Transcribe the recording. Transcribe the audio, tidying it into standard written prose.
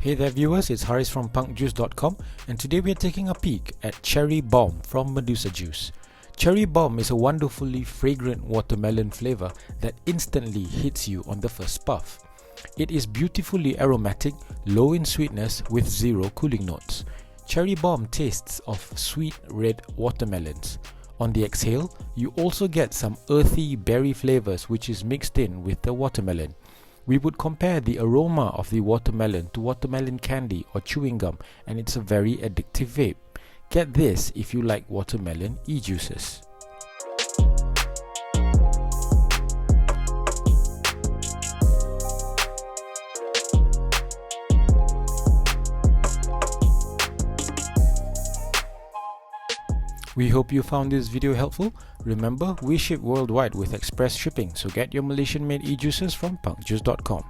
Hey there viewers, it's Haris from PunkJuice.com, and today we are taking a peek at Cherry Bomb from Medusa Juice. Cherry Bomb is a wonderfully fragrant watermelon flavour that instantly hits you on the first puff. It is beautifully aromatic, low in sweetness with zero cooling notes. Cherry Bomb tastes of sweet red watermelons. On the exhale, you also get some earthy berry flavours which is mixed in with the watermelon. We would compare the aroma of the watermelon to watermelon candy or chewing gum, and it's a very addictive vape. Get this if you like watermelon e-juices. We hope you found this video helpful. Remember, we ship worldwide with express shipping, so get your Malaysian made e-juices from PunkJuice.com.